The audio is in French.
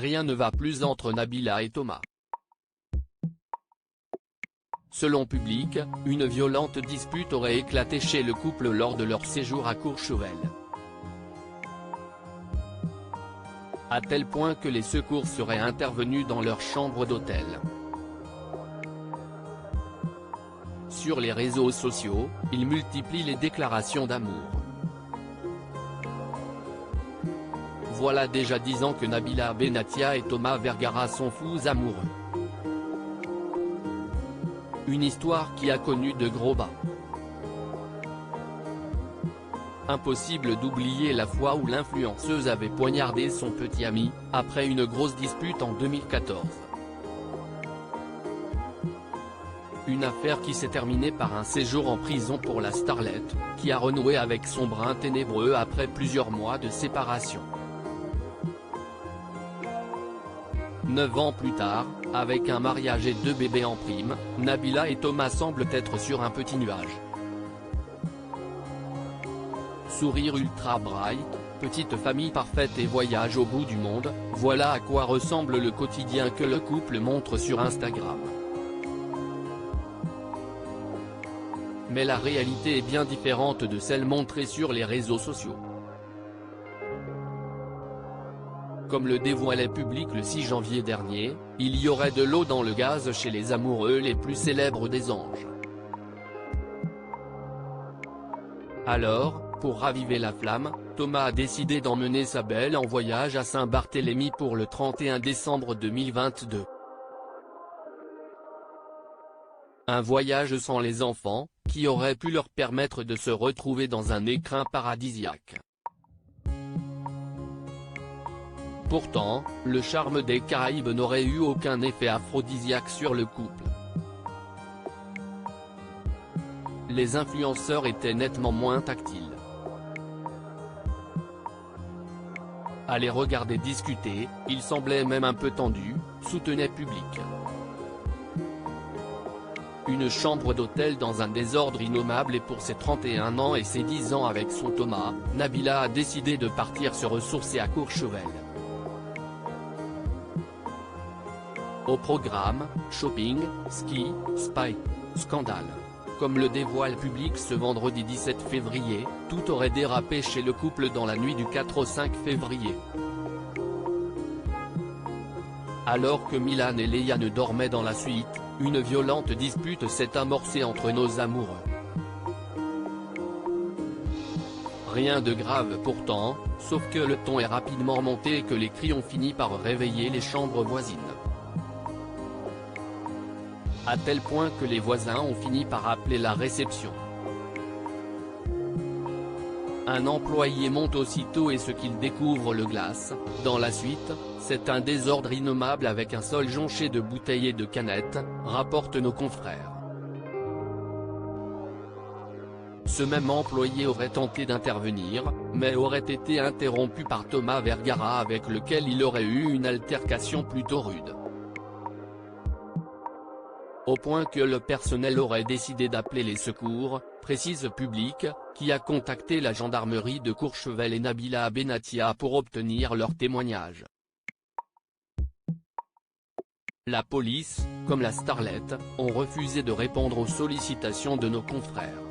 rien ne va plus entre Nabila et Thomas. Selon Public, une violente dispute aurait éclaté chez le couple lors de leur séjour à Courchevel. À tel point que les secours seraient intervenus dans leur chambre d'hôtel. Sur les réseaux sociaux, ils multiplient les déclarations d'amour. Voilà déjà 10 ans que Nabila Benatia et Thomas Vergara sont fous amoureux. Une histoire qui a connu de gros bas. Impossible d'oublier la fois où l'influenceuse avait poignardé son petit ami, après une grosse dispute en 2014. Une affaire qui s'est terminée par un séjour en prison pour la starlette, qui a renoué avec son brin ténébreux après plusieurs mois de séparation. 9 ans plus tard, avec un mariage et 2 bébés en prime, Nabila et Thomas semblent être sur un petit nuage. Sourire ultra bright, petite famille parfaite et voyage au bout du monde, voilà à quoi ressemble le quotidien que le couple montre sur Instagram. Mais la réalité est bien différente de celle montrée sur les réseaux sociaux. Comme le dévoilait Public le 6 janvier dernier, il y aurait de l'eau dans le gaz chez les amoureux les plus célèbres des anges. Alors, pour raviver la flamme, Thomas a décidé d'emmener sa belle en voyage à Saint-Barthélemy pour le 31 décembre 2022. Un voyage sans les enfants, qui aurait pu leur permettre de se retrouver dans un écrin paradisiaque. Pourtant, le charme des Caraïbes n'aurait eu aucun effet aphrodisiaque sur le couple. Les influenceurs étaient nettement moins tactiles. À les regarder discuter, ils semblaient même un peu tendus, soutenait Public. Une chambre d'hôtel dans un désordre innommable et pour ses 31 ans et ses 10 ans avec son Thomas, Nabila a décidé de partir se ressourcer à Courchevel. Au programme, shopping, ski, spa, scandale. Comme le dévoile Public ce vendredi 17 février, tout aurait dérapé chez le couple dans la nuit du 4 au 5 février. Alors que Milan et Léane dormaient dans la suite, une violente dispute s'est amorcée entre nos amoureux. Rien de grave pourtant, sauf que le ton est rapidement monté et que les cris ont fini par réveiller les chambres voisines. À tel point que les voisins ont fini par appeler la réception. Un employé monte aussitôt et ce qu'il découvre le glace. Dans la suite, c'est un désordre innommable avec un sol jonché de bouteilles et de canettes, rapportent nos confrères. Ce même employé aurait tenté d'intervenir, mais aurait été interrompu par Thomas Vergara avec lequel il aurait eu une altercation plutôt rude. Au point que le personnel aurait décidé d'appeler les secours, précise Public, qui a contacté la gendarmerie de Courchevel et Nabila Benatia pour obtenir leur témoignage. La police, comme la starlette, ont refusé de répondre aux sollicitations de nos confrères.